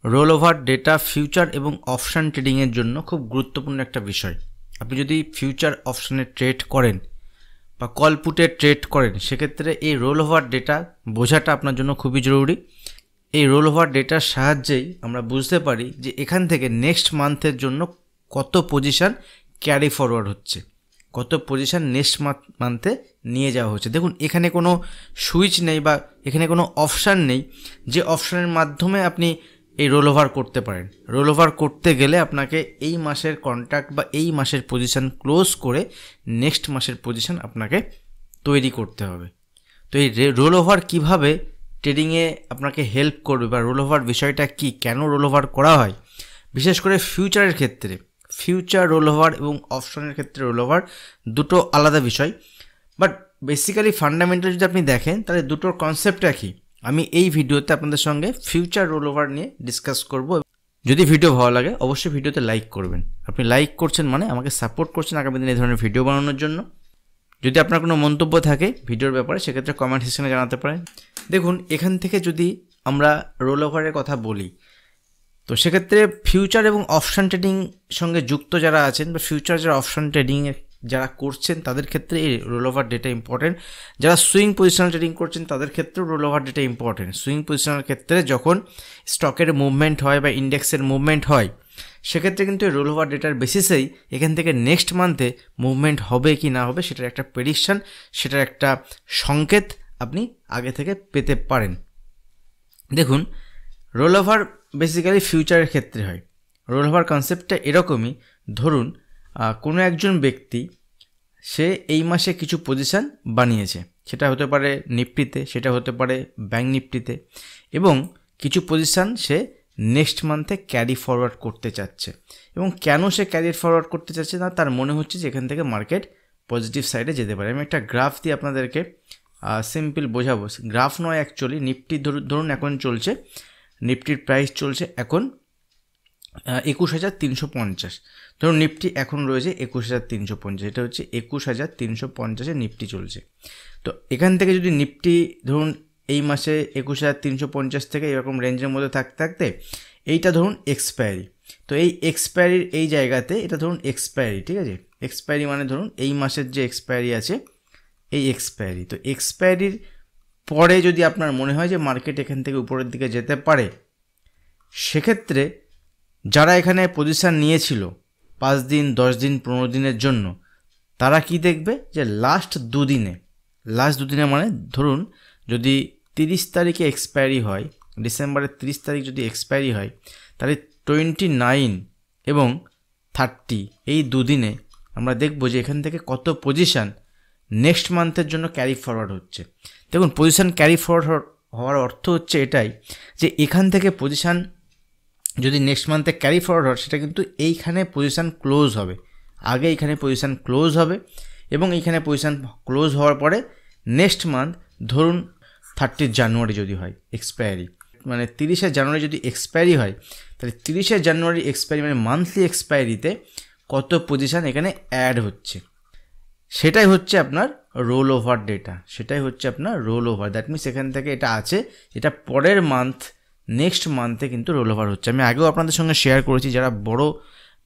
Role over data future এবং option ট্রেডিংয়ের জন্য খুব গুরুত্বপূর্ণ একটা বিষয়। আপনি যদি ফিউচার অপশানে ট্রেড করেন বা কল পুটে ট্রেড করেন, সেক্ষেত্রে এই রোল ওভার ডেটা বোঝাটা আপনার জন্য খুবই জরুরি। এই রোল ওভার ডেটার সাহায্যেই আমরা বুঝতে পারি যে এখান থেকে নেক্সট মান্থের জন্য কত পজিশান ক্যারি ফরওয়ার্ড হচ্ছে, কত পজিশান নেক্সট মান্থে নিয়ে যাওয়া হচ্ছে। দেখুন, এখানে কোনো সুইচ নেই বা এখানে কোনো অপশান নেই যে অপশানের মাধ্যমে আপনি এই রোল ওভার করতে পারেন। রোল ওভার করতে গেলে আপনাকে এই মাসের কন্ট্রাক্ট বা এই মাসের পজিশান ক্লোজ করে নেক্সট মাসের পজিশান আপনাকে তৈরি করতে হবে। তো এই রোল ওভার কীভাবে ট্রেডিংয়ে আপনাকে হেল্প করবে বা রোল ওভার বিষয়টা কি, কেন রোল ওভার করা হয়, বিশেষ করে ফিউচারের ক্ষেত্রে, ফিউচার রোল ওভার এবং অপশনের ক্ষেত্রে রোল ওভার দুটো আলাদা বিষয়। বাট বেসিক্যালি ফান্ডামেন্টাল যদি আপনি দেখেন তাহলে দুটোর কনসেপ্ট একই। আমি এই ভিডিওতে আপনাদের সঙ্গে ফিউচার রোল ওভার নিয়ে ডিসকাস করব। যদি ভিডিও ভালো লাগে অবশ্যই ভিডিওতে লাইক করবেন। আপনি লাইক করছেন মানে আমাকে সাপোর্ট করছেন আগামী দিনে এই ধরনের ভিডিও বানানোর জন্য। যদি আপনার কোনো মন্তব্য থাকে ভিডিওর ব্যাপারে সেক্ষেত্রে কমেন্ট সেকশনে জানাতে পারেন। দেখুন, এখান থেকে যদি আমরা রোল ওভারের কথা বলি, তো সেক্ষেত্রে ফিউচার এবং অপশান ট্রেডিং সঙ্গে যুক্ত যারা আছেন বা ফিউচার যারা অপশান ট্রেডিংয়ে যারা করছেন তাদের ক্ষেত্রে এই রোল ওভার ডেটা ইম্পর্টেন্ট। যারা সুইং পজিশনাল ট্রেডিং করছেন তাদের ক্ষেত্রেও role over data important. Swing positional ক্ষেত্রে যখন স্টকের মুভমেন্ট হয় বা ইন্ডেক্সের মুভমেন্ট হয়, সেক্ষেত্রে কিন্তু এই রোল ওভার ডেটার বেসিসেই এখান থেকে নেক্সট মান্থে মুভমেন্ট হবে কি না হবে সেটার একটা প্রেডিকশান, সেটার একটা সংকেত আপনি আগে থেকে পেতে পারেন। দেখুন, রোল ওভার বেসিক্যালি ফিউচারের ক্ষেত্রে হয়। রোল ওভার কনসেপ্টটা এরকমই, ধরুন কোনো একজন ব্যক্তি সে এই মাসে কিছু পজিশান বানিয়েছে, সেটা হতে পারে নিফটিতে, সেটা হতে পারে ব্যাঙ্ক নিফটিতে, এবং কিছু পজিশান সে নেক্সট মান্থে ক্যারি ফরওয়ার্ড করতে চাচ্ছে। এবং কেন সে ক্যারি ফরওয়ার্ড করতে চাচ্ছে না, তার মনে হচ্ছে যে এখান থেকে মার্কেট পজিটিভ সাইডে যেতে পারে। আমি একটা গ্রাফ দিয়ে আপনাদেরকে সিম্পল বোঝাবো। গ্রাফ নয় অ্যাকচুয়ালি, নিফটি ধরুন এখন চলছে, নিফটির প্রাইস চলছে এখন 21,350। ধরুন নিফটি এখন রয়েছে 21,350, এটা হচ্ছে 21,350-এ নিফটি চলছে। তো এখান থেকে যদি নিফটি ধরুন এই মাসে 21,350 থেকে এরকম রেঞ্জের মধ্যে থাকতে থাকতে এইটা ধরুন এক্সপায়ারি, তো এই এক্সপায়ারির এই জায়গাতে এটা ধরুন এক্সপায়ারি, ঠিক আছে। এক্সপায়ারি মানে ধরুন এই মাসের যে এক্সপায়ারি আছে এই এক্সপায়ারি, তো এক্সপায়ারির পরে যদি আপনার মনে হয় যে মার্কেট এখান থেকে উপরের দিকে যেতে পারে, সেক্ষেত্রে যারা এখানে পজিশান নিয়েছিল 5 দিন 10 দিন 15 দিনের জন্য, তারা কি দেখবে যে লাস্ট দুদিনে মানে ধরুন যদি 30 তারিখে এক্সপায়ারি হয়, ডিসেম্বরের 30 তারিখ যদি এক্সপায়ারি হয়, তাহলে 29 এবং 30 এই দুদিনে আমরা দেখব যে এখান থেকে কত পজিশান নেক্সট মান্থের জন্য ক্যারি ফরওয়ার্ড হচ্ছে। দেখুন, পজিশান ক্যারি ফরওয়ার্ড হওয়ার অর্থ হচ্ছে এটাই যে এখান থেকে পজিশান যদি নেক্সট মান্থে ক্যারি ফরওয়ার্ড হয়, সেটা কিন্তু এইখানে পজিশান ক্লোজ হবে, আগে এইখানে পজিশান ক্লোজ হবে, এবং এইখানে পজিশান ক্লোজ হওয়ার পরে নেক্সট মান্থ ধরুন 30 জানুয়ারি যদি হয় এক্সপায়ারি, মানে 30শে জানুয়ারি যদি এক্সপায়ারি হয়, তাহলে 30শে জানুয়ারি এক্সপায়ারি মানে মান্থলি এক্সপায়ারিতে কত পজিশান এখানে অ্যাড হচ্ছে, সেটাই হচ্ছে আপনার রোল ওভার ডেটা, সেটাই হচ্ছে আপনার রোল ওভার। দ্যাট মিনস এখান থেকে এটা আছে, এটা পরের মান্থ নেক্সট মান্থে কিন্তু রোল ওভার হচ্ছে। আমি আগেও আপনাদের সঙ্গে শেয়ার করেছি, যারা বড়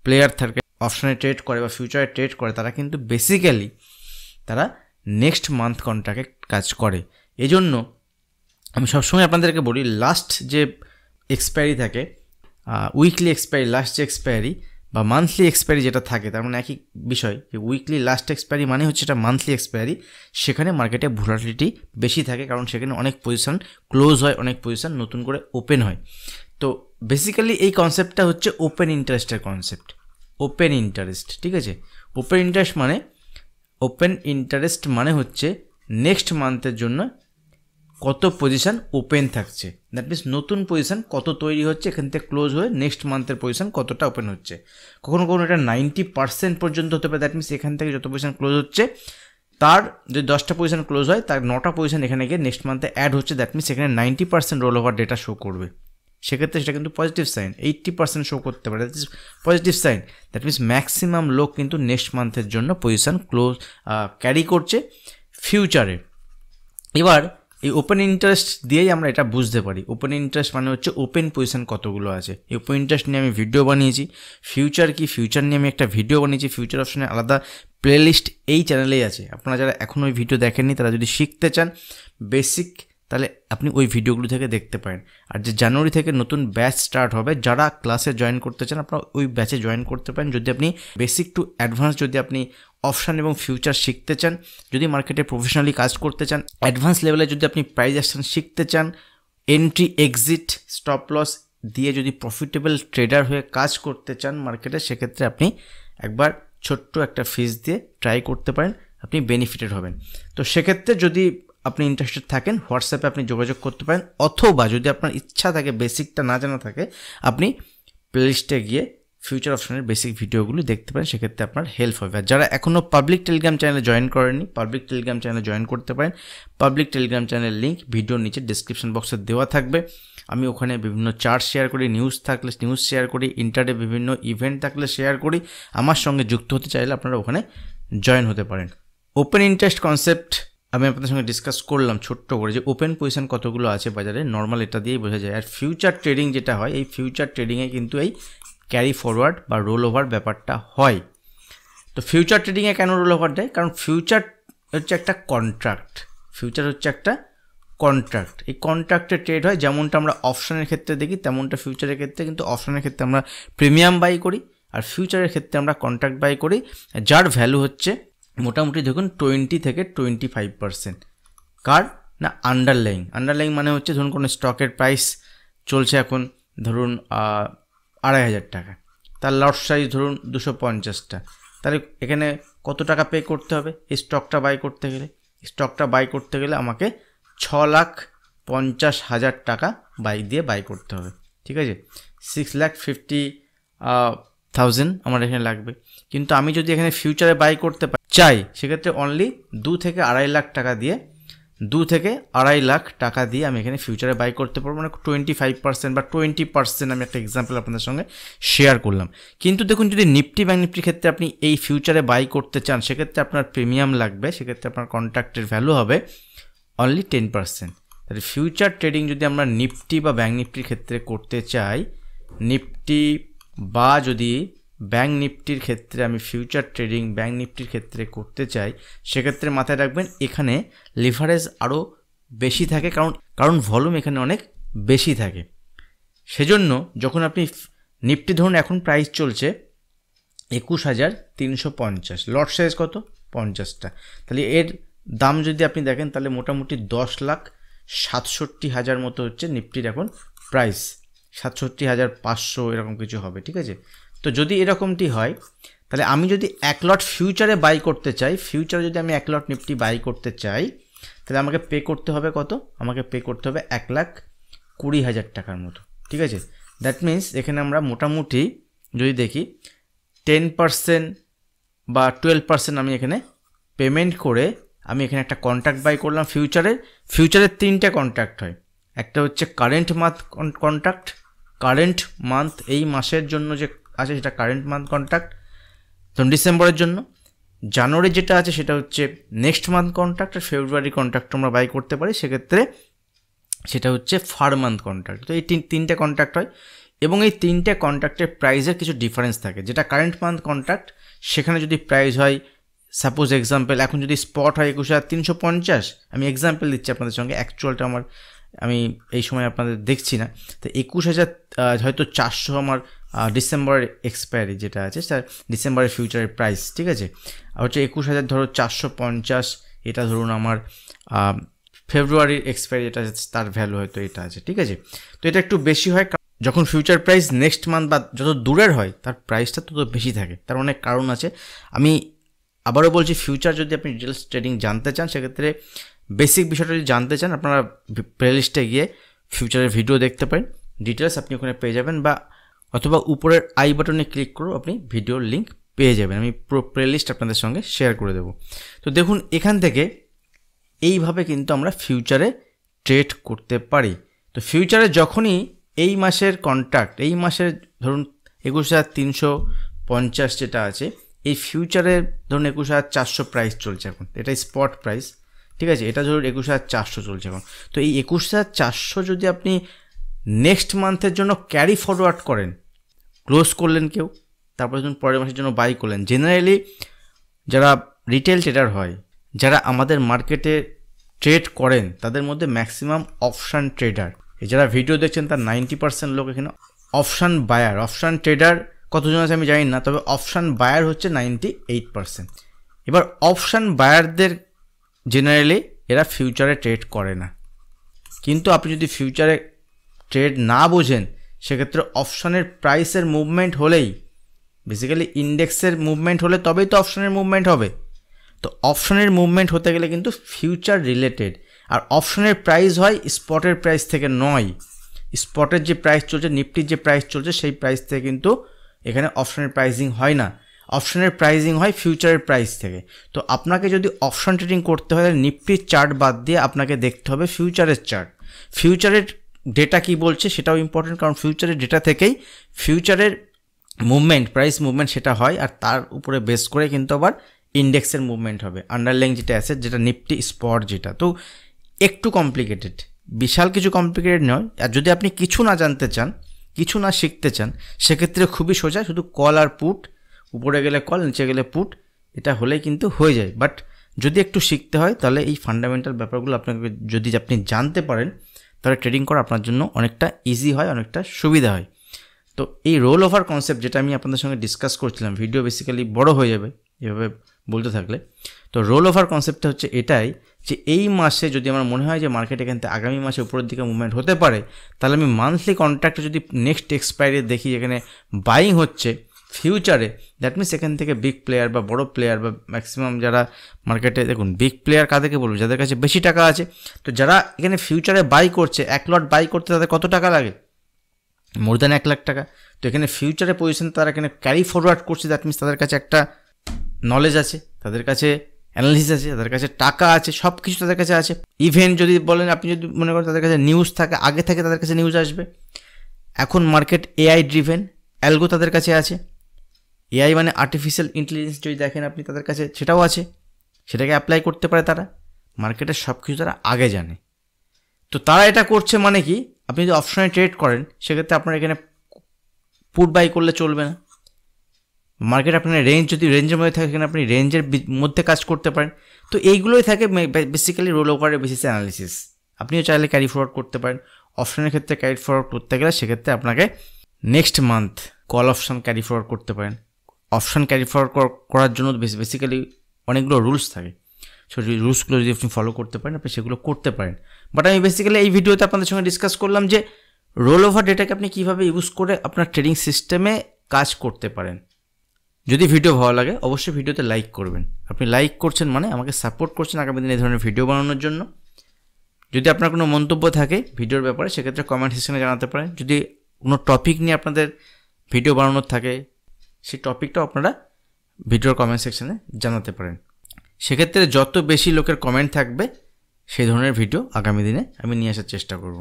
প্লেয়ার থাকে অপশনে ট্রেড করে বা ফিউচারে ট্রেড করে, তারা কিন্তু বেসিক্যালি তারা নেক্সট মান্থ কন্ট্রাক্টে কাজ করে। এজন্য আমি সবসময় আপনাদেরকে বলি, লাস্ট যে এক্সপায়ারি থাকে, উইকলি এক্সপায়ারি, লাস্ট যে এক্সপায়ারি বা মান্থলি এক্সপায়ারি যেটা থাকে, তার মানে একই বিষয়, যে উইকলি লাস্ট এক্সপায়ারি মানে হচ্ছে এটা মান্থলি এক্সপায়ারি, সেখানে মার্কেটে ভোলাটিলিটি বেশি থাকে, কারণ সেখানে অনেক পজিশন ক্লোজ হয়, অনেক পজিশন নতুন করে ওপেন হয়। তো বেসিক্যালি এই কনসেপ্টটা হচ্ছে ওপেন ইন্টারেস্টের কনসেপ্ট, ওপেন ইন্টারেস্ট, ঠিক আছে। ওপেন ইন্টারেস্ট মানে হচ্ছে নেক্সট মান্থের জন্য কত পজিশান ওপেন থাকছে, দ্যাট মিনস নতুন পজিশান কত তৈরি হচ্ছে, এখান থেকে ক্লোজ হয়ে নেক্সট মান্থের পজিশান কতটা ওপেন হচ্ছে। কখনো এটা 90% পর্যন্ত হতে পারে। দ্যাট মিনস এখান থেকে যত পজিশান ক্লোজ হচ্ছে তার যদি 10টা পজিশান ক্লোজ হয়, তার 9টা পজিশান এখানে গিয়ে নেক্সট মান্থে অ্যাড হচ্ছে। দ্যাট মিনস এখানে 90% রোল ওভার ডেটা শো করবে, সেক্ষেত্রে সেটা কিন্তু পজিটিভ সাইন। 80% শো করতে পারে, that is positive sign. That means maximum লোক কিন্তু নেক্সট মান্থের জন্য পজিশান ক্লোজ ক্যারি করছে ফিউচারে। এবার এই ওপেন ইন্টারেস্ট দিয়েই আমরা এটা বুঝতে পারি। ওপেন ইন্টারেস্ট মানে হচ্ছে ওপেন পজিশন কতগুলো আছে। এই ওপেন ইন্টারেস্ট নিয়ে আমি ভিডিও বানিয়েছি। ফিউচার কি, ফিউচার নিয়ে আমি একটা ভিডিও বানিয়েছি। ফিউচার অপশনে আলাদা প্লেলিস্ট এই চ্যানেলেই আছে। আপনারা যারা এখনও ওই ভিডিও দেখেননি তারা যদি শিখতে চান বেসিক, তাহলে আপনি ওই ভিডিওগুলো থেকে দেখতে পারেন। আর যে জানুয়ারি থেকে নতুন ব্যাচ স্টার্ট হবে, যারা ক্লাসে জয়েন করতে চান আপনারা ওই ব্যাচে জয়েন করতে পারেন। যদি আপনি বেসিক টু অ্যাডভান্স, যদি আপনি অপশান এবং ফিউচার শিখতে চান, যদি মার্কেটে প্রফেশনালি কাজ করতে চান, অ্যাডভান্স লেভেলে যদি আপনি প্রাইস অ্যাকশন শিখতে চান, এন্ট্রি এক্সিট স্টপ লস দিয়ে যদি প্রফিটেবল ট্রেডার হয়ে কাজ করতে চান মার্কেটে, সেক্ষেত্রে আপনি একবার ছোট্ট একটা ফিস দিয়ে ট্রাই করতে পারেন, আপনি বেনিফিটেড হবেন। তো সেক্ষেত্রে যদি আপনি ইন্টারেস্টেড থাকেন হোয়াটসঅ্যাপে আপনি যোগাযোগ করতে পারেন, অথবা যদি আপনার ইচ্ছা থাকে বেসিকটা না জানা থাকে আপনি প্লেলিস্টে গিয়ে ফিউচার অপশনের বেসিক ভিডিওগুলো দেখতে পারেন, সেক্ষেত্রে আপনার হেল্প হবে। আর যারা এখনও পাবলিক টেলিগ্রাম চ্যানেলে জয়েন করেননি, পাবলিক টেলিগ্রাম চ্যানেলে জয়েন করতে পারেন। পাবলিক টেলিগ্রাম চ্যানেলের লিঙ্ক ভিডিওর নিচে ডিসক্রিপশন বক্সে দেওয়া থাকবে। আমি ওখানে বিভিন্ন চার্ট শেয়ার করি, নিউজ থাকলে নিউজ শেয়ার করি, ইন্টারডে বিভিন্ন ইভেন্ট থাকলে শেয়ার করি। আমার সঙ্গে যুক্ত হতে চাইলে আপনারা ওখানে জয়েন হতে পারেন। ওপেন ইন্টারেস্ট কনসেপ্ট আমি আপনাদের সঙ্গে ডিসকাস করলাম ছোট্ট করে, যে ওপেন পজিশন কতগুলো আছে বাজারে, নর্মাল এটা দিয়েই বোঝা যায়। আর ফিউচার ট্রেডিং যেটা হয়, এই ফিউচার ট্রেডিংয়ে কিন্তু এই ক্যারি ফরওয়ার্ড বা রোল ওভার ব্যাপারটা হয়। তো ফিউচার ট্রেডিংয়ে কেন রোল ওভার দেয়? কারণ ফিউচার হচ্ছে একটা কন্ট্রাক্ট। ফিউচার হচ্ছে একটা কন্ট্রাক্ট। এই কন্ট্রাক্টে ট্রেড হয়, যেমনটা আমরা অপশনের ক্ষেত্রে দেখি তেমনটা ফিউচারের ক্ষেত্রে, কিন্তু অপশনের ক্ষেত্রে আমরা প্রিমিয়াম বাই করি আর ফিউচারের ক্ষেত্রে আমরা কন্ট্রাক্ট বাই করি, যার ভ্যালু হচ্ছে মোটামুটি দেখুন 20 থেকে 25%। কার না? আন্ডারলাইং মানে হচ্ছে ধরুন কোনো স্টকের প্রাইস চলছে এখন ধরুন 2500 টাকা, তার লট সাইজ ধরুন 250টা, তাহলে এখানে কত টাকা পে করতে হবে এই স্টকটা বাই করতে গেলে? স্টকটা বাই করতে গেলে আমাকে 6,50,000 টাকা বাই করতে হবে, ঠিক আছে? 6,50,000 আমার এখানে লাগবে। কিন্তু আমি যদি এখানে ফিউচারে বাই করতে চাই, সেক্ষেত্রে অনলি 2 থেকে 2.5 লাখ টাকা দিয়ে 2 থেকে 2.5 লাখ টাকা দিয়ে আমি এখানে ফিউচারে বাই করতে পারবো, মানে 25% বা 20% আমি একটা এক্সাম্পল আপনাদের সঙ্গে শেয়ার করলাম। কিন্তু দেখুন যদি নিফটি ব্যাংক নিফটির ক্ষেত্রে আপনি এই ফিউচারে বাই করতে চান, সেক্ষেত্রে আপনার প্রিমিয়াম লাগবে, সেক্ষেত্রে আপনার কন্ট্রাক্টের ভ্যালু হবে অনলি 10%। তাহলে ফিউচার ট্রেডিং যদি আমরা নিফটি বা ব্যাংক নিফটির ক্ষেত্রে করতে চাই, নিফটি বা যদি ব্যাংক নিফটির ক্ষেত্রে আমি ফিউচার ট্রেডিং ব্যাংক নিফটির ক্ষেত্রে করতে চাই, সেক্ষেত্রে মাথায় রাখবেন এখানে লিভারেজ আরও বেশি থাকে, কারণ ভলিউম এখানে অনেক বেশি থাকে। সেজন্য যখন আপনি নিফটি ধরুন এখন প্রাইস চলছে 21,350, লট সাইজ কত? 50টা, তাহলে এর দাম যদি আপনি দেখেন তাহলে মোটামুটি 10,67,000 মতো হচ্ছে নিফটির এখন প্রাইস, 67,500 এরকম কিছু হবে, ঠিক আছে? তো যদি এরকমটি হয়, তাহলে আমি যদি 1 লট ফিউচারে বাই করতে চাই, ফিউচারে যদি আমি 1 লট নিফটি বাই করতে চাই, তাহলে আমাকে পে করতে হবে কত? আমাকে পে করতে হবে 1,20,000 টাকার মতো, ঠিক আছে? দ্যাট মিনস এখানে আমরা মোটামুটি যদি দেখি 10% বা 12% আমি এখানে পেমেন্ট করে আমি এখানে একটা কন্ট্রাক্ট বাই করলাম ফিউচারের 3টে কন্ট্রাক্ট হয়। একটা হচ্ছে current month contract, current month এই মাসের জন্য যে আছে সেটা কারেন্ট মান্থ কন্ট্রাক্ট, ধরুন ডিসেম্বরের জন্য। জানুয়ারি যেটা আছে সেটা হচ্ছে নেক্সট মান্থ কন্ট্রাক্ট, আর ফেব্রুয়ারি কন্ট্রাক্ট আমরা বাই করতে পারি, সেক্ষেত্রে সেটা হচ্ছে ফার মান্থ কন্ট্রাক্ট। তো এই তিনটে কন্ট্রাক্ট হয় এবং এই 3টে কন্ট্রাক্টের প্রাইসের কিছু ডিফারেন্স থাকে। যেটা কারেন্ট মান্থ কন্ট্রাক্ট, সেখানে যদি প্রাইস হয় সাপোজ এক্সাম্পল এখন যদি স্পট হয় 21,350, আমি এক্সাম্পল দিচ্ছি আপনাদের সঙ্গে, অ্যাকচুয়ালটা আমি এই সময় আপনাদের দেখছি না, তো 21,000 হয়তো 400 আমার ডিসেম্বরের এক্সপায়ারি যেটা আছে স্যার, ডিসেম্বরের ফিউচারের প্রাইস, ঠিক আছে? আর হচ্ছে 21,000 ধরো 450, এটা ধরুন আমার ফেব্রুয়ারির এক্সপায়ারি যেটা আছে তার ভ্যালু হয়তো এটা আছে, ঠিক আছে? তো এটা একটু বেশি হয় যখন ফিউচার প্রাইস নেক্সট মান্থ বা যত দূরের হয় তার প্রাইসটা তত বেশি থাকে, তার অনেক কারণ আছে। আমি আবারও বলছি, ফিউচার যদি আপনি ডিটেলস ট্রেডিং জানতে চান, সেক্ষেত্রে বেসিক বিষয়টা যদি জানতে চান, আপনারা প্লেলিস্টে গিয়ে ফিউচারের ভিডিও দেখতে পারেন, ডিটেলস আপনি ওখানে পেয়ে যাবেন, বা অথবা উপরের আই বাটনে ক্লিক করে আপনি ভিডিওর লিঙ্ক পেয়ে যাবেন, আমি পুরো প্লেলিস্ট আপনাদের সঙ্গে শেয়ার করে দেবো। তো দেখুন এখান থেকে এইভাবে কিন্তু আমরা ফিউচারে ট্রেড করতে পারি। তো ফিউচারে যখনই এই মাসের কন্ট্রাক্ট, এই মাসের ধরুন 21,350 যেটা আছে, এই ফিউচারের ধরুন 21,400 প্রাইস চলছে এখন, এটাই স্পট প্রাইস, ঠিক আছে, এটা ধরুন 21,400 চলছে এখন। তো এই 21,400 যদি আপনি নেক্সট মান্থের জন্য ক্যারি ফরওয়ার্ড করেন, ক্লোজ করলেন কেউ, তারপরে ধরুন পরের মাসের জন্য বাই করলেন, জেনারেলি যারা রিটেল ট্রেডার হয়, যারা আমাদের মার্কেটে ট্রেড করেন, তাদের মধ্যে ম্যাক্সিমাম অপশান ট্রেডার, যারা ভিডিও দেখছেন তার 90% লোক এখানে অপশান বায়ার। অপশান ট্রেডার কতজন আছে আমি জানি না, তবে অপশান বায়ার হচ্ছে 98%। এবার অপশান বায়ারদের জেনারেলি এরা ফিউচারে ট্রেড করে না, কিন্তু আপনি যদি ফিউচারে ট্রেড না বোঝেন, সেক্ষেত্রে অপশানের প্রাইসের মুভমেন্ট হলেই, বেসিক্যালি ইন্ডেক্সের মুভমেন্ট হলে তবেই তো অপশানের মুভমেন্ট হবে। তো অপশানের মুভমেন্ট হতে গেলে কিন্তু ফিউচার রিলেটেড, আর অপশানের প্রাইস হয় স্পটের প্রাইস থেকে নয়। স্পটের যে প্রাইস চলছে, নিফটির যে প্রাইস চলছে, সেই প্রাইস থেকে কিন্তু এখানে অপশানের প্রাইসিং হয় না, অপশানের প্রাইসিং হয় ফিউচারের প্রাইস থেকে। তো আপনাকে যদি অপশান ট্রেডিং করতে হয়, নিফটির চার্ট বাদ দিয়ে আপনাকে দেখতে হবে ফিউচারের চার্ট। ফিউচারের ডেটা কি বলছে সেটাও ইম্পর্টেন্ট, কারণ ফিউচারের ডেটা থেকেই ফিউচারের মুভমেন্ট, প্রাইস মুভমেন্ট সেটা হয়, আর তার উপরে বেস করে কিন্তু আবার ইন্ডেক্সের মুভমেন্ট হবে, আন্ডারলাইং যেটা আছে, যেটা নিফটি স্পট যেটা। তো একটু কমপ্লিকেটেড, বিশাল কিছু কমপ্লিকেটেড নয়। আর যদি আপনি কিছু না জানতে চান, কিছু না শিখতে চান, সেক্ষেত্রে খুবই সোজা, শুধু কল আর পুট, উপরে গেলে কল, নিচে গেলে পুট, এটা হলেই কিন্তু হয়ে যায়। বাট যদি একটু শিখতে হয়, তাহলে এই ফান্ডামেন্টাল ব্যাপারগুলো আপনাকে যদি আপনি জানতে পারেন, তাহলে ট্রেডিং করা আপনার জন্য অনেকটা ইজি হয়, অনেকটা সুবিধা হয়। তো এই রোল ওভার কনসেপ্ট যেটা আমি আপনাদের সঙ্গে ডিসকাস করছিলাম, ভিডিও বেসিক্যালি বড় হয়ে যাবে এভাবে বলতে থাকলে। তো রোল ওভার কনসেপ্টটা হচ্ছে এটাই, যে এই মাসে যদি আমার মনে হয় যে মার্কেট এখান থেকে আগামী মাসে উপরের দিকে মুভমেন্ট হতে পারে, তাহলে আমি মান্থলি কন্ট্রাক্টে যদি নেক্সট এক্সপায়ারি দেখি যেখানে বাইং হচ্ছে ফিউচারে, দ্যাট মিনস এখান থেকে বিগ প্লেয়ার বা বড় প্লেয়ার বা ম্যাক্সিমাম যারা মার্কেটে, দেখুন বিগ প্লেয়ার কাদেরকে বলবো, যাদের কাছে বেশি টাকা আছে। তো যারা এখানে ফিউচারে বাই করছে, এক লট বাই করতে তাদের কত টাকা লাগে? মোর দ্যান 1 লাখ টাকা। তো এখানে ফিউচারে পজিশন তারা এখানে ক্যারি ফরওয়ার্ড করছে, দ্যাট মিনস তাদের কাছে একটা নলেজ আছে, তাদের কাছে অ্যানালিসিস আছে, তাদের কাছে টাকা আছে, সব কিছু তাদের কাছে আছে। ইভেন যদি বলেন, আপনি যদি মনে করেন তাদের কাছে নিউজ থাকে, আগে থেকে তাদের কাছে নিউজ আসবে। এখন মার্কেট এআই ড্রিভেন, অ্যালগো তাদের কাছে আছে। এআই মানে আর্টিফিশিয়াল ইন্টেলিজেন্স যদি দেখেন আপনি, তাদের কাছে সেটাও আছে, সেটাকে অ্যাপ্লাই করতে পারে তারা। মার্কেটের সব কিছু তারা আগে জানে। তো তারা এটা করছে মানে কি, আপনি যদি অপশনে ট্রেড করেন, সেক্ষেত্রে আপনার এখানে পুট বাই করলে চলবে না। মার্কেট আপনার রেঞ্জ, যদি রেঞ্জের মধ্যে থাকে, এখানে আপনি রেঞ্জের মধ্যে কাজ করতে পারেন। তো এইগুলোই থাকে বেসিক্যালি রোল ওভারের বেসিস অ্যানালিসিস। আপনিও চাইলে ক্যারি ফরওয়ার্ড করতে পারেন। অপশনের ক্ষেত্রে ক্যারি ফরওয়ার্ড করতে গেলে সেক্ষেত্রে আপনাকে next month call option carry forward করতে পারেন। অপশন ক্যারি ফরওয়ার্ড করার জন্য বেসিক্যালি অনেকগুলো রুলস থাকে, সো রুলসগুলো যদি আপনি ফলো করতে পারেন, আপনি সেগুলো করতে পারেন। বাট আমি বেসিক্যালি এই ভিডিওতে আপনাদের সঙ্গে ডিসকাস করলাম যে রোল ওভার ডেটাকে আপনি কীভাবে ইউজ করে আপনার ট্রেডিং সিস্টেমে কাজ করতে পারেন। যদি ভিডিও ভালো লাগে, অবশ্যই ভিডিওতে লাইক করবেন। আপনি লাইক করছেন মানে আমাকে সাপোর্ট করছেন আগামী দিনে এই ধরনের ভিডিও বানানোর জন্য। যদি আপনার কোনো মন্তব্য থাকে ভিডিওর ব্যাপারে, সেক্ষেত্রে কমেন্ট সেকশনে জানাতে পারেন। যদি কোনো টপিক নিয়ে আপনাদের ভিডিও বানানোর থাকে, সেই টপিকটাও আপনারা ভিডিওর কমেন্ট সেকশনে জানাতে পারেন। সেক্ষেত্রে যত বেশি লোকের কমেন্ট থাকবে, সেই ধরনের ভিডিও আগামী দিনে আমি নিয়ে আসার চেষ্টা করব।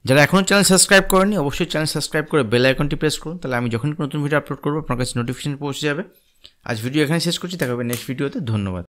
যারা এখনও চ্যানেল সাবস্ক্রাইব করেনি, অবশ্যই চ্যানেল সাবস্ক্রাইব করে বেল আইকনটি প্রেস করুন, তাহলে আমি যখন নতুন ভিডিও আপলোড করবো আপনার কাছে নোটিফিকেশন পৌঁছে যাবে। আজ ভিডিও এখানে শেষ করছি, দেখা হবে নেক্সট ভিডিওতে। ধন্যবাদ।